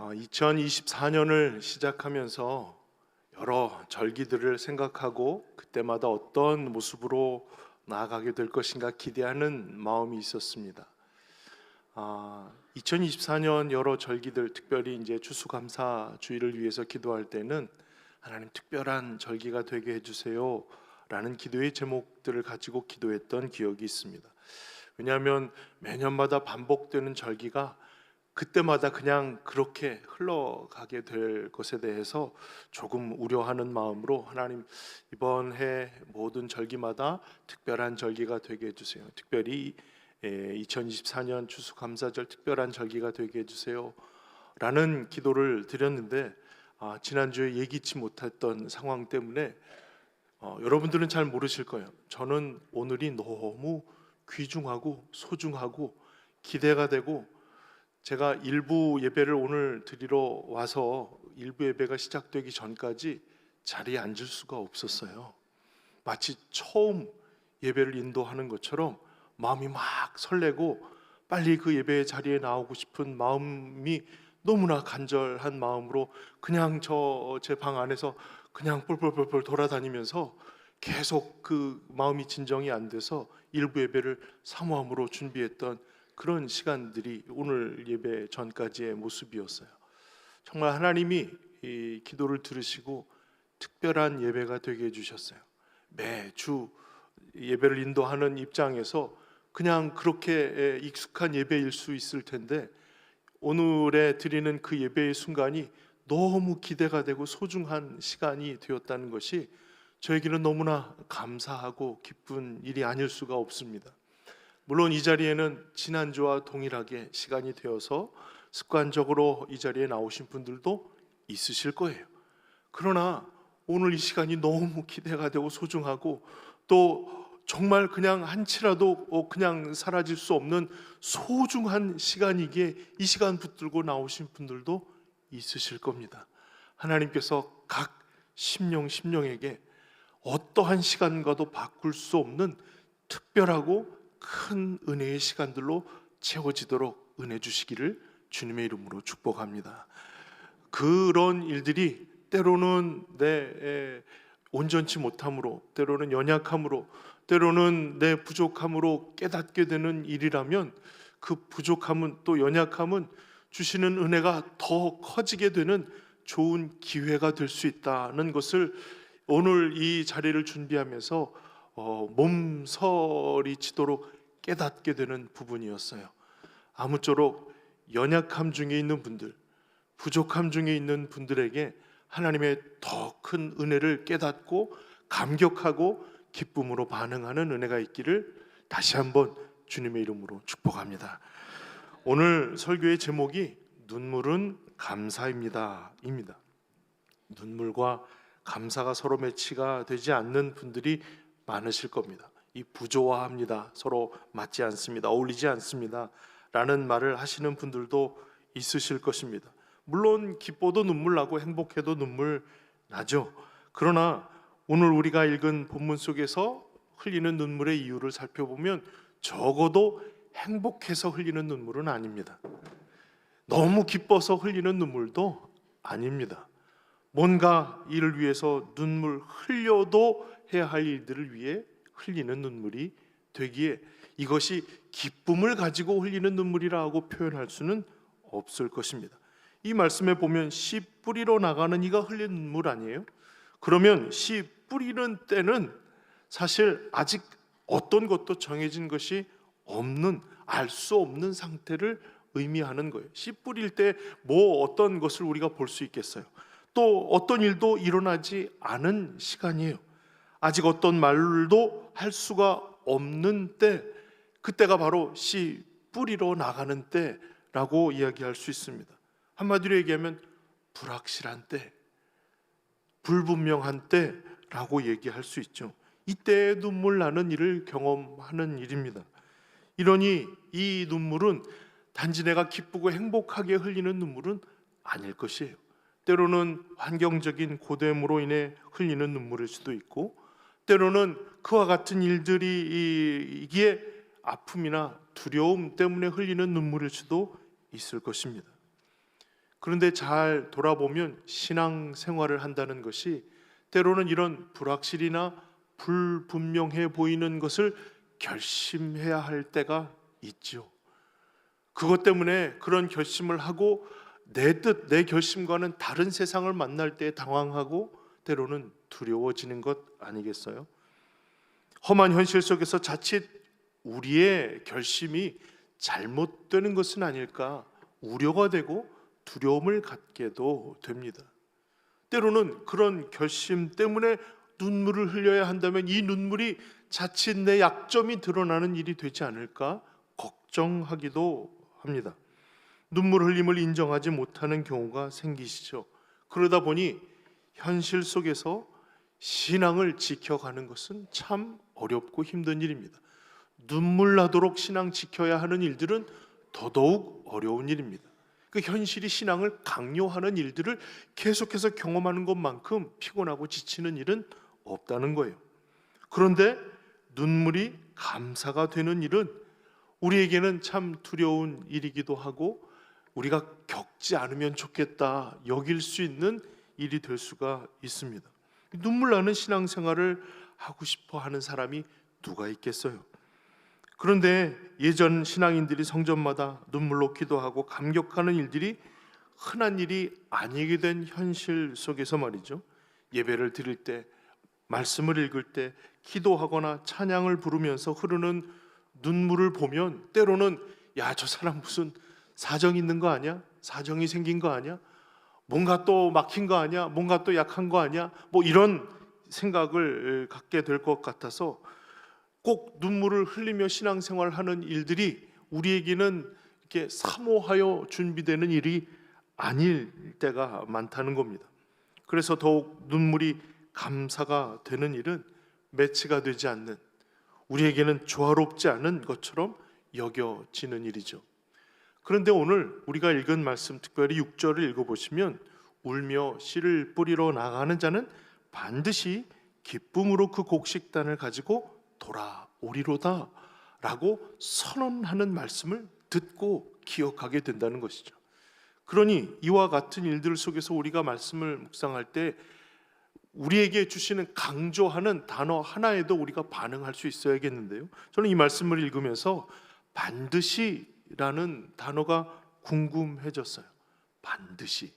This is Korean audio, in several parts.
2024년을 시작하면서 여러 절기들을 생각하고 그때마다 어떤 모습으로 나아가게 될 것인가 기대하는 마음이 있었습니다. 2024년 여러 절기들, 특별히 이제 추수감사주의를 위해서 기도할 때는 하나님 특별한 절기가 되게 해주세요 라는 기도의 제목들을 가지고 기도했던 기억이 있습니다. 왜냐하면 매년마다 반복되는 절기가 그때마다 그냥 그렇게 흘러가게 될 것에 대해서 조금 우려하는 마음으로 하나님 이번 해 모든 절기마다 특별한 절기가 되게 해주세요. 특별히 2024년 추수감사절 특별한 절기가 되게 해주세요 라는 기도를 드렸는데 지난주에 예기치 못했던 상황 때문에 여러분들은 잘 모르실 거예요. 저는 오늘이 너무 귀중하고 소중하고 기대가 되고, 제가 일부 예배를 오늘 드리러 와서 일부 예배가 시작되기 전까지 자리에 앉을 수가 없었어요. 마치 처음 예배를 인도하는 것처럼 마음이 막 설레고 빨리 그 예배의 자리에 나오고 싶은 마음이 너무나 간절한 마음으로 그냥 제 방 안에서 그냥 뿔뿔뿔뿔 돌아다니면서 계속 그 마음이 진정이 안 돼서 일부 예배를 사모함으로 준비했던 그런 시간들이 오늘 예배 전까지의 모습이었어요. 정말 하나님이 이 기도를 들으시고 특별한 예배가 되게 해주셨어요. 매주 예배를 인도하는 입장에서 그냥 그렇게 익숙한 예배일 수 있을 텐데 오늘에 드리는 그 예배의 순간이 너무 기대가 되고 소중한 시간이 되었다는 것이 저에게는 너무나 감사하고 기쁜 일이 아닐 수가 없습니다. 물론 이 자리에는 지난주와 동일하게 시간이 되어서 습관적으로 이 자리에 나오신 분들도 있으실 거예요. 그러나 오늘 이 시간이 너무 기대가 되고 소중하고 또 정말 그냥 한치라도 그냥 사라질 수 없는 소중한 시간이기에 이 시간 붙들고 나오신 분들도 있으실 겁니다. 하나님께서 각 심령에게 어떠한 시간과도 바꿀 수 없는 특별하고 큰 은혜의 시간들로 채워지도록 은혜 주시기를 주님의 이름으로 축복합니다. 그런 일들이 때로는 내 온전치 못함으로, 때로는 연약함으로, 때로는 내 부족함으로 깨닫게 되는 일이라면 그 부족함은 또 연약함은 주시는 은혜가 더 커지게 되는 좋은 기회가 될 수 있다는 것을 오늘 이 자리를 준비하면서 몸서리 치도록 깨닫게 되는 부분이었어요. 아무쪼록 연약함 중에 있는 분들, 부족함 중에 있는 분들에게 하나님의 더 큰 은혜를 깨닫고 감격하고 기쁨으로 반응하는 은혜가 있기를 다시 한번 주님의 이름으로 축복합니다. 오늘 설교의 제목이 눈물은 감사입니다 입니다. 눈물과 감사가 서로 매치가 되지 않는 분들이 많으실 겁니다. 이 부조화합니다, 서로 맞지 않습니다, 어울리지 않습니다 라는 말을 하시는 분들도 있으실 것입니다. 물론 기뻐도 눈물 나고 행복해도 눈물 나죠. 그러나 오늘 우리가 읽은 본문 속에서 흘리는 눈물의 이유를 살펴보면 적어도 행복해서 흘리는 눈물은 아닙니다. 너무 기뻐서 흘리는 눈물도 아닙니다. 뭔가 이를 위해서 눈물 흘려도 해야 할 일들을 위해 흘리는 눈물이 되기에 이것이 기쁨을 가지고 흘리는 눈물이라고 표현할 수는 없을 것입니다. 이 말씀에 보면 씨 뿌리러 나가는 이가 흘린 눈물 아니에요? 그러면 씨 뿌리는 때는 사실 아직 어떤 것도 정해진 것이 없는, 알 수 없는 상태를 의미하는 거예요. 씨 뿌릴 때 뭐 어떤 것을 우리가 볼 수 있겠어요? 또 어떤 일도 일어나지 않은 시간이에요. 아직 어떤 말도 할 수가 없는 때, 그때가 바로 씨 뿌리러 나가는 때라고 이야기할 수 있습니다. 한마디로 얘기하면 불확실한 때, 불분명한 때라고 얘기할 수 있죠. 이때에 눈물 나는 일을 경험하는 일입니다. 이러니 이 눈물은 단지 내가 기쁘고 행복하게 흘리는 눈물은 아닐 것이에요. 때로는 환경적인 고됨으로 인해 흘리는 눈물일 수도 있고, 때로는 그와 같은 일들이 이게 아픔이나 두려움 때문에 흘리는 눈물일 수도 있을 것입니다. 그런데 잘 돌아보면 신앙 생활을 한다는 것이 때로는 이런 불확실이나 불분명해 보이는 것을 결심해야 할 때가 있죠. 그것 때문에 그런 결심을 하고 내 뜻, 내 결심과는 다른 세상을 만날 때 당황하고 때로는 두려워지는 것 아니겠어요? 험한 현실 속에서 자칫 우리의 결심이 잘못되는 것은 아닐까 우려가 되고 두려움을 갖게도 됩니다. 때로는 그런 결심 때문에 눈물을 흘려야 한다면 이 눈물이 자칫 내 약점이 드러나는 일이 되지 않을까 걱정하기도 합니다. 눈물 흘림을 인정하지 못하는 경우가 생기시죠. 그러다 보니 현실 속에서 신앙을 지켜가는 것은 참 어렵고 힘든 일입니다. 눈물 나도록 신앙 지켜야 하는 일들은 더더욱 어려운 일입니다. 그 현실이 신앙을 강요하는 일들을 계속해서 경험하는 것만큼 피곤하고 지치는 일은 없다는 거예요. 그런데 눈물이 감사가 되는 일은 우리에게는 참 두려운 일이기도 하고 우리가 겪지 않으면 좋겠다 여길 수 있는 일이 될 수가 있습니다. 눈물 나는 신앙생활을 하고 싶어 하는 사람이 누가 있겠어요? 그런데 예전 신앙인들이 성전마다 눈물로 기도하고 감격하는 일들이 흔한 일이 아니게 된 현실 속에서 말이죠. 예배를 드릴 때, 말씀을 읽을 때, 기도하거나 찬양을 부르면서 흐르는 눈물을 보면 때로는 야, 저 사람 무슨 사정이 있는 거 아니야? 사정이 생긴 거 아니야? 뭔가 또 막힌 거 아니야? 뭔가 또 약한 거 아니야? 뭐 이런 생각을 갖게 될 것 같아서 꼭 눈물을 흘리며 신앙생활을 하는 일들이 우리에게는 이렇게 사모하여 준비되는 일이 아닐 때가 많다는 겁니다. 그래서 더욱 눈물이 감사가 되는 일은 매치가 되지 않는, 우리에게는 조화롭지 않은 것처럼 여겨지는 일이죠. 그런데 오늘 우리가 읽은 말씀, 특별히 6절을 읽어보시면 울며 씨를 뿌리러 나가는 자는 반드시 기쁨으로 그 곡식단을 가지고 돌아오리로다 라고 선언하는 말씀을 듣고 기억하게 된다는 것이죠. 그러니 이와 같은 일들 속에서 우리가 말씀을 묵상할 때 우리에게 주시는 강조하는 단어 하나에도 우리가 반응할 수 있어야겠는데요. 저는 이 말씀을 읽으면서 반드시라는 단어가 궁금해졌어요. 반드시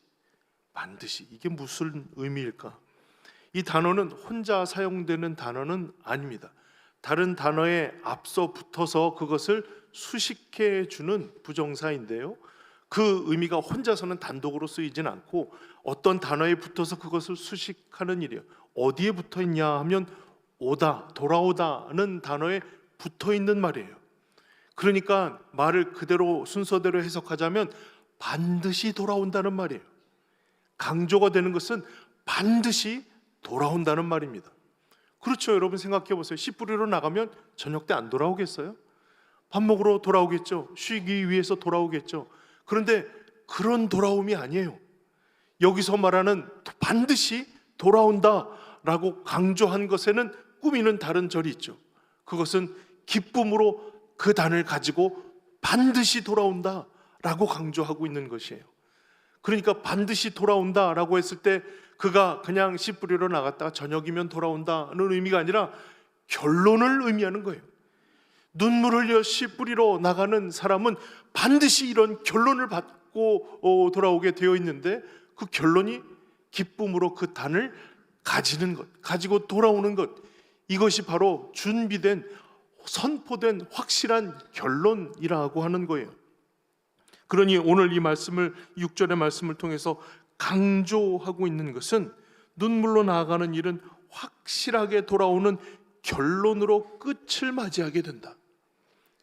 이게 무슨 의미일까? 이 단어는 혼자 사용되는 단어는 아닙니다. 다른 단어에 앞서 붙어서 그것을 수식해 주는 부정사인데요. 그 의미가 혼자서는 단독으로 쓰이진 않고 어떤 단어에 붙어서 그것을 수식하는 일이에요. 어디에 붙어 있냐 하면 오다, 돌아오다는 단어에 붙어 있는 말이에요. 그러니까 말을 그대로 순서대로 해석하자면 반드시 돌아온다는 말이에요. 강조가 되는 것은 반드시 돌아온다는 말입니다. 그렇죠. 여러분 생각해 보세요. 씨 뿌리러 나가면 저녁 때 안 돌아오겠어요? 밥 먹으러 돌아오겠죠. 쉬기 위해서 돌아오겠죠. 그런데 그런 돌아옴이 아니에요. 여기서 말하는 반드시 돌아온다라고 강조한 것에는 꾸미는 다른 절이 있죠. 그것은 기쁨으로 그 단을 가지고 반드시 돌아온다라고 강조하고 있는 것이에요. 그러니까 반드시 돌아온다라고 했을 때 그가 그냥 씨 뿌리러 나갔다가 저녁이면 돌아온다는 의미가 아니라 결론을 의미하는 거예요. 눈물 흘려 씨 뿌리러 나가는 사람은 반드시 이런 결론을 받고 돌아오게 되어 있는데 그 결론이 기쁨으로 그 단을 가지는 것, 가지고 돌아오는 것, 이것이 바로 준비된 선포된 확실한 결론이라고 하는 거예요. 그러니 오늘 이 말씀을 6절의 말씀을 통해서 강조하고 있는 것은 눈물로 나아가는 일은 확실하게 돌아오는 결론으로 끝을 맞이하게 된다.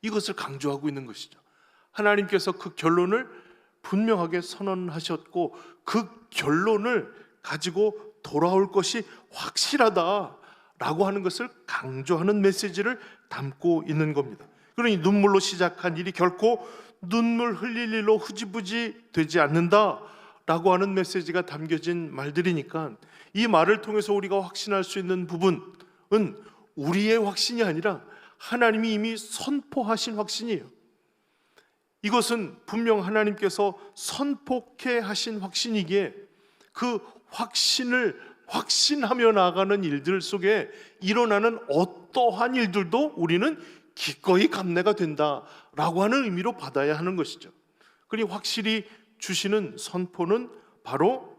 이것을 강조하고 있는 것이죠. 하나님께서 그 결론을 분명하게 선언하셨고 그 결론을 가지고 돌아올 것이 확실하다라고 하는 것을 강조하는 메시지를 담고 있는 겁니다. 그러니 눈물로 시작한 일이 결코 눈물 흘릴 일로 흐지부지 되지 않는다라고 하는 메시지가 담겨진 말들이니까 이 말을 통해서 우리가 확신할 수 있는 부분은 우리의 확신이 아니라 하나님이 이미 선포하신 확신이에요. 이것은 분명 하나님께서 선포케 하신 확신이기에 그 확신을 확신하며 나아가는 일들 속에 일어나는 어떠한 일들도 우리는 기꺼이 감내가 된다라고 하는 의미로 받아야 하는 것이죠. 그러니 확실히 주시는 선포는 바로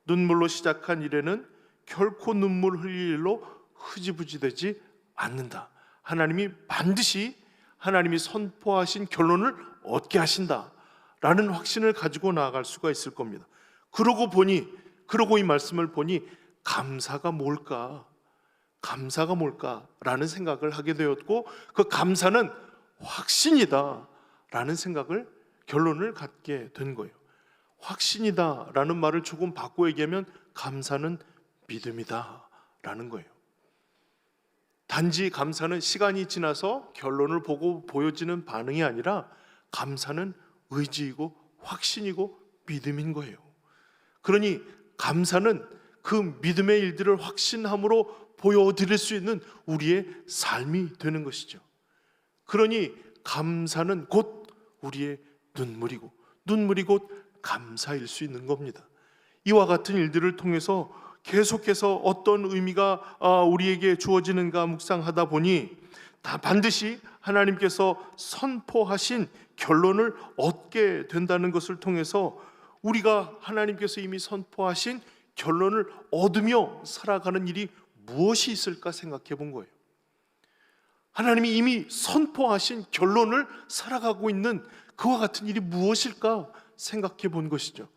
눈물로 시작한 일에는 결코 눈물 흘릴 일로 흐지부지 되지 않는다. 하나님이 반드시 하나님이 선포하신 결론을 얻게 하신다라는 확신을 가지고 나아갈 수가 있을 겁니다. 그러고 이 말씀을 보니 감사가 뭘까? 감사가 뭘까라는 생각을 하게 되었고, 그 감사는 확신이다라는 생각을 결론을 갖게 된 거예요. 확신이다라는 말을 조금 바꿔 얘기하면 감사는 믿음이다라는 거예요. 단지 감사는 시간이 지나서 결론을 보고 보여지는 반응이 아니라 감사는 의지이고 확신이고 믿음인 거예요. 그러니 감사는 그 믿음의 일들을 확신함으로 보여드릴 수 있는 우리의 삶이 되는 것이죠. 그러니 감사는 곧 우리의 눈물이고 눈물이 곧 감사일 수 있는 겁니다. 이와 같은 일들을 통해서 계속해서 어떤 의미가 우리에게 주어지는가 묵상하다 보니 다 반드시 하나님께서 선포하신 결론을 얻게 된다는 것을 통해서 우리가 하나님께서 이미 선포하신 결론을 얻으며 살아가는 일이 무엇이 있을까 생각해 본 거예요. 하나님이 이미 선포하신 결론을 살아가고 있는 그와 같은 일이 무엇일까 생각해 본 것이죠.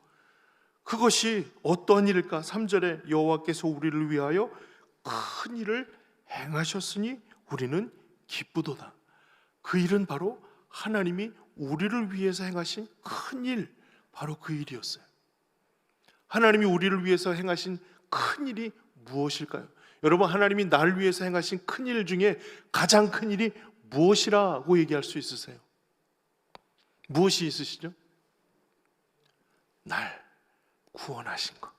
그것이 어떠한 일일까? 3절에 여호와께서 우리를 위하여 큰 일을 행하셨으니 우리는 기쁘도다. 그 일은 바로 하나님이 우리를 위해서 행하신 큰 일, 바로 그 일이었어요. 하나님이 우리를 위해서 행하신 큰 일이 무엇일까요? 여러분, 하나님이 나를 위해서 행하신 큰 일 중에 가장 큰 일이 무엇이라고 얘기할 수 있으세요? 무엇이 있으시죠? 날 구원하신 것,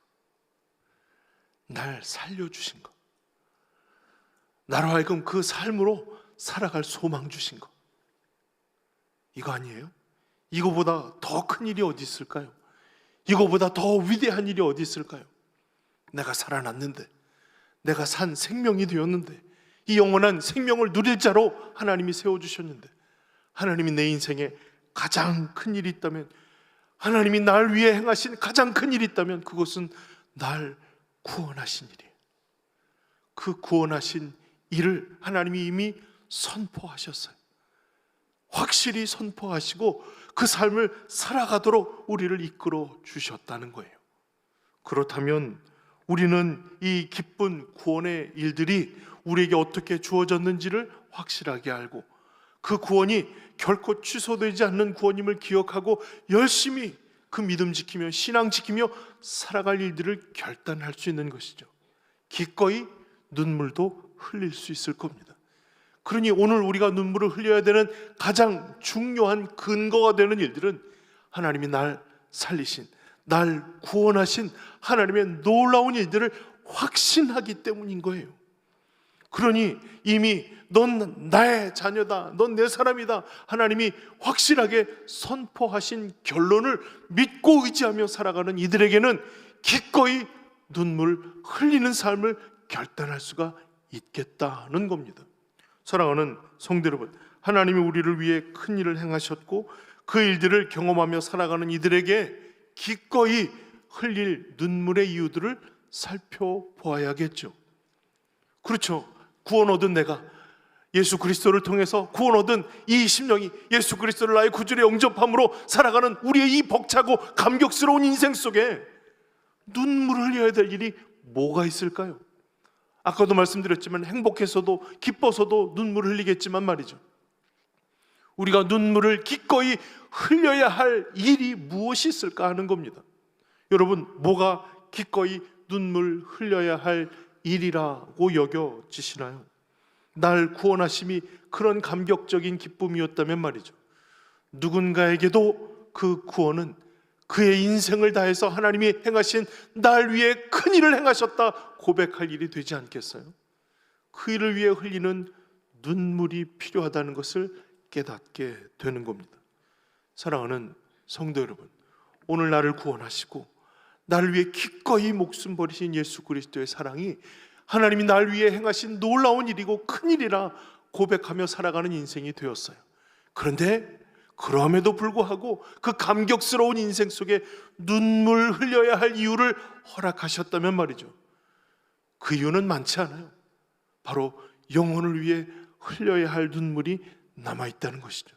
날 살려주신 것, 나로 하여금 그 삶으로 살아갈 소망 주신 것, 이거 아니에요? 이거보다 더 큰 일이 어디 있을까요? 이거보다 더 위대한 일이 어디 있을까요? 내가 살아났는데, 내가 산 생명이 되었는데, 이 영원한 생명을 누릴 자로 하나님이 세워주셨는데, 하나님이 내 인생에 가장 큰 일이 있다면, 하나님이 날 위해 행하신 가장 큰 일이 있다면 그것은 날 구원하신 일이에요. 그 구원하신 일을 하나님이 이미 선포하셨어요. 확실히 선포하시고 그 삶을 살아가도록 우리를 이끌어 주셨다는 거예요. 그렇다면 우리는 이 기쁜 구원의 일들이 우리에게 어떻게 주어졌는지를 확실하게 알고, 그 구원이 결코 취소되지 않는 구원임을 기억하고 열심히 그 믿음 지키며 신앙 지키며 살아갈 일들을 결단할 수 있는 것이죠. 기꺼이 눈물도 흘릴 수 있을 겁니다. 그러니 오늘 우리가 눈물을 흘려야 되는 가장 중요한 근거가 되는 일들은 하나님이 날 살리신, 날 구원하신 하나님의 놀라운 일들을 확신하기 때문인 거예요. 그러니 이미 넌 나의 자녀다, 넌 내 사람이다, 하나님이 확실하게 선포하신 결론을 믿고 의지하며 살아가는 이들에게는 기꺼이 눈물 흘리는 삶을 결단할 수가 있겠다는 겁니다. 사랑하는 성도 여러분, 하나님이 우리를 위해 큰 일을 행하셨고 그 일들을 경험하며 살아가는 이들에게 기꺼이 흘릴 눈물의 이유들을 살펴보아야겠죠. 그렇죠. 구원 얻은 내가, 예수 그리스도를 통해서 구원 얻은 이 심령이 예수 그리스도를 나의 구주로 영접함으로 살아가는 우리의 이 벅차고 감격스러운 인생 속에 눈물을 흘려야 될 일이 뭐가 있을까요? 아까도 말씀드렸지만 행복해서도 기뻐서도 눈물을 흘리겠지만 말이죠, 우리가 눈물을 기꺼이 흘려야 할 일이 무엇이 있을까 하는 겁니다. 여러분, 뭐가 기꺼이 눈물 흘려야 할 일이라고 여겨지시나요? 날 구원하심이 그런 감격적인 기쁨이었다면 말이죠, 누군가에게도 그 구원은 그의 인생을 다해서 하나님이 행하신 날 위해 큰 일을 행하셨다 고백할 일이 되지 않겠어요? 그 일을 위해 흘리는 눈물이 필요하다는 것을 깨닫게 되는 겁니다. 사랑하는 성도 여러분, 오늘 나를 구원하시고 나를 위해 기꺼이 목숨 버리신 예수 그리스도의 사랑이 하나님이 날 위해 행하신 놀라운 일이고 큰일이라 고백하며 살아가는 인생이 되었어요. 그런데 그럼에도 불구하고 그 감격스러운 인생 속에 눈물 흘려야 할 이유를 허락하셨다면 말이죠. 그 이유는 많지 않아요. 바로 영혼을 위해 흘려야 할 눈물이 남아있다는 것이죠.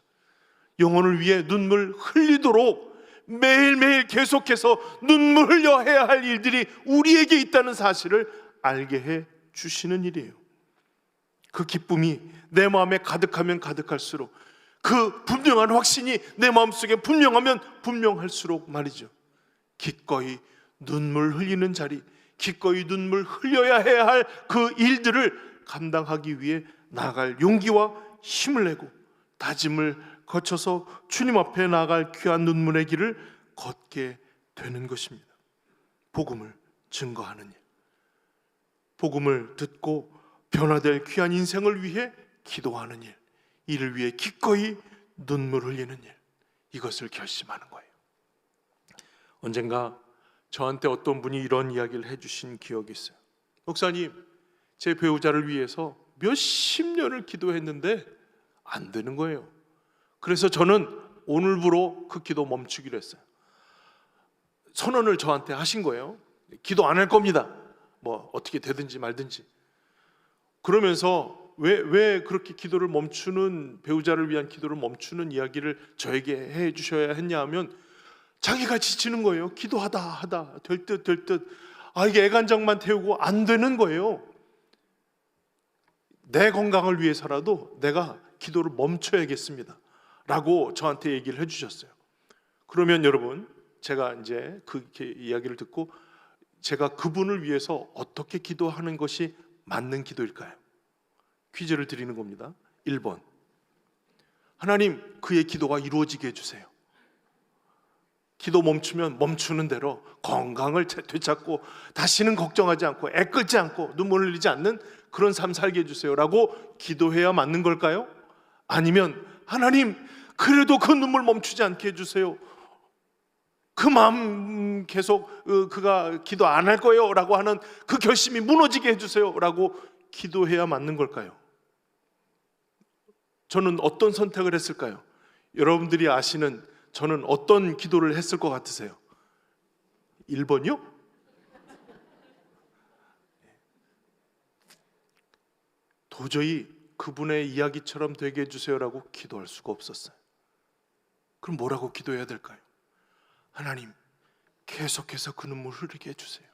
영혼을 위해 눈물 흘리도록 매일매일 계속해서 눈물 흘려야 할 일들이 우리에게 있다는 사실을 알게 해 주시는 일이에요. 그 기쁨이 내 마음에 가득하면 가득할수록, 그 분명한 확신이 내 마음속에 분명하면 분명할수록 말이죠, 기꺼이 눈물 흘리는 자리, 기꺼이 눈물 흘려야 해야 할 그 일들을 감당하기 위해 나아갈 용기와 힘을 내고 다짐을 거쳐서 주님 앞에 나아갈 귀한 눈물의 길을 걷게 되는 것입니다. 복음을 증거하는 일, 복음을 듣고 변화될 귀한 인생을 위해 기도하는 일, 이를 위해 기꺼이 눈물 흘리는 일, 이것을 결심하는 거예요. 언젠가 저한테 어떤 분이 이런 이야기를 해주신 기억이 있어요. 목사님, 제 배우자를 위해서 몇십 년을 기도했는데 안 되는 거예요. 그래서 저는 오늘부로 그 기도 멈추기로 했어요. 선언을 저한테 하신 거예요. 기도 안 할 겁니다. 뭐 어떻게 되든지 말든지. 그러면서 왜 그렇게 기도를 멈추는, 배우자를 위한 기도를 멈추는 이야기를 저에게 해 주셔야 했냐 하면, 자기가 지치는 거예요. 기도하다 될 듯 이게 애간장만 태우고 안 되는 거예요. 내 건강을 위해서라도 내가 기도를 멈춰야겠습니다 라고 저한테 얘기를 해주셨어요. 그러면 여러분, 제가 이제 그 이야기를 듣고 제가 그분을 위해서 어떻게 기도하는 것이 맞는 기도일까요? 퀴즈를 드리는 겁니다. 1번, 하나님, 그의 기도가 이루어지게 해주세요. 기도 멈추면 멈추는 대로 건강을 되찾고 다시는 걱정하지 않고 애끓지 않고 눈물 흘리지 않는 그런 삶 살게 해주세요 라고 기도해야 맞는 걸까요? 아니면 하나님, 그래도 그 눈물 멈추지 않게 해주세요, 그 마음 계속 그가 기도 안 할 거예요 라고 하는 그 결심이 무너지게 해주세요 라고 기도해야 맞는 걸까요? 저는 어떤 선택을 했을까요? 여러분들이 아시는 저는 어떤 기도를 했을 것 같으세요? 1번이요? 도저히 그분의 이야기처럼 되게 해주세요라고 기도할 수가 없었어요. 그럼 뭐라고 기도해야 될까요? 하나님, 계속해서 그 눈물 흐르게 해주세요.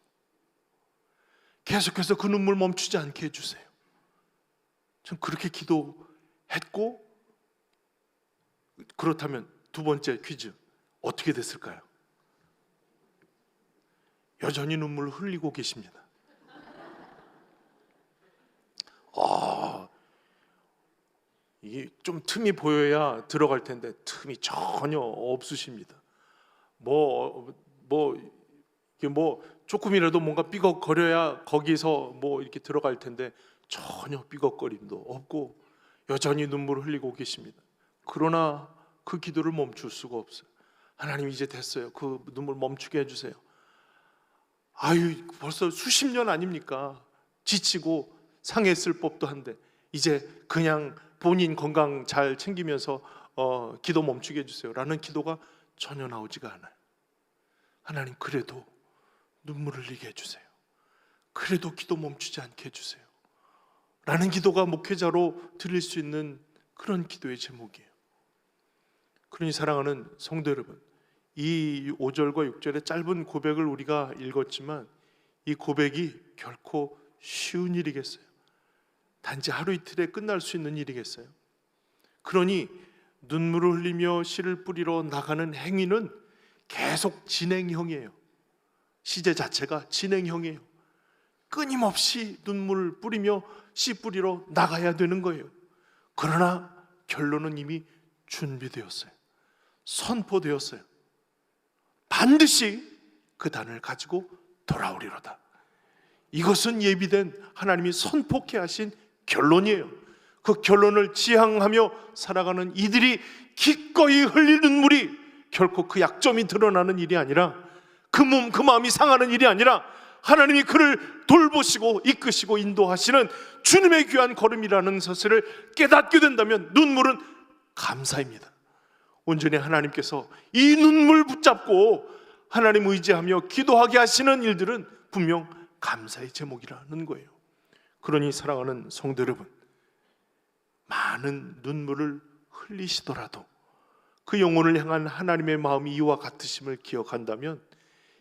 계속해서 그 눈물 멈추지 않게 해주세요. 전 그렇게 기도했고, 그렇다면 두 번째 퀴즈, 어떻게 됐을까요? 여전히 눈물을 흘리고 계십니다. 이게 좀 틈이 보여야 들어갈 텐데 틈이 전혀 없으십니다. 이게 조금이라도 뭔가 삐걱거려야 거기서 이렇게 들어갈 텐데 전혀 삐걱거림도 없고 여전히 눈물을 흘리고 계십니다. 그러나 그 기도를 멈출 수가 없어요. 하나님, 이제 됐어요. 그 눈물 멈추게 해주세요. 벌써 수십 년 아닙니까? 지치고 상했을 법도 한데 이제 그냥 본인 건강 잘 챙기면서 기도 멈추게 해주세요 라는 기도가 전혀 나오지가 않아요. 하나님, 그래도 눈물을 흘리게 해주세요. 그래도 기도 멈추지 않게 해주세요 라는 기도가 목회자로 드릴 수 있는 그런 기도의 제목이에요. 그러니 사랑하는 성도 여러분, 이 5절과 6절의 짧은 고백을 우리가 읽었지만 이 고백이 결코 쉬운 일이겠어요? 단지 하루 이틀에 끝날 수 있는 일이겠어요? 그러니 눈물을 흘리며 씨를 뿌리러 나가는 행위는 계속 진행형이에요. 시제 자체가 진행형이에요. 끊임없이 눈물을 뿌리며 씨 뿌리러 나가야 되는 거예요. 그러나 결론은 이미 준비되었어요. 선포되었어요. 반드시 그 단을 가지고 돌아오리로다. 이것은 예비된 하나님이 선포케 하신 결론이에요. 그 결론을 지향하며 살아가는 이들이 기꺼이 흘리는 눈물이 결코 그 약점이 드러나는 일이 아니라, 그 몸, 그 마음이 상하는 일이 아니라 하나님이 그를 돌보시고 이끄시고 인도하시는 주님의 귀한 걸음이라는 사실을 깨닫게 된다면 눈물은 감사입니다. 온전히 하나님께서 이 눈물 붙잡고 하나님 의지하며 기도하게 하시는 일들은 분명 감사의 제목이라는 거예요. 그러니 사랑하는 성도 여러분, 많은 눈물을 흘리시더라도 그 영혼을 향한 하나님의 마음이 이와 같으심을 기억한다면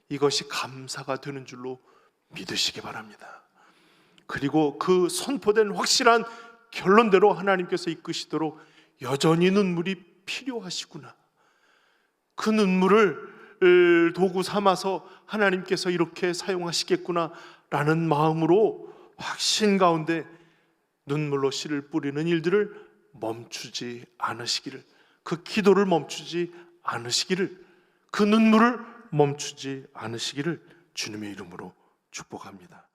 이것이 감사가 되는 줄로 믿으시기 바랍니다. 그리고 그 선포된 확실한 결론대로 하나님께서 이끄시도록 여전히 눈물이 필요하시구나, 그 눈물을 도구 삼아서 하나님께서 이렇게 사용하시겠구나 라는 마음으로 확신 가운데 눈물로 씨를 뿌리는 일들을 멈추지 않으시기를, 그 기도를 멈추지 않으시기를, 그 눈물을 멈추지 않으시기를 주님의 이름으로 축복합니다.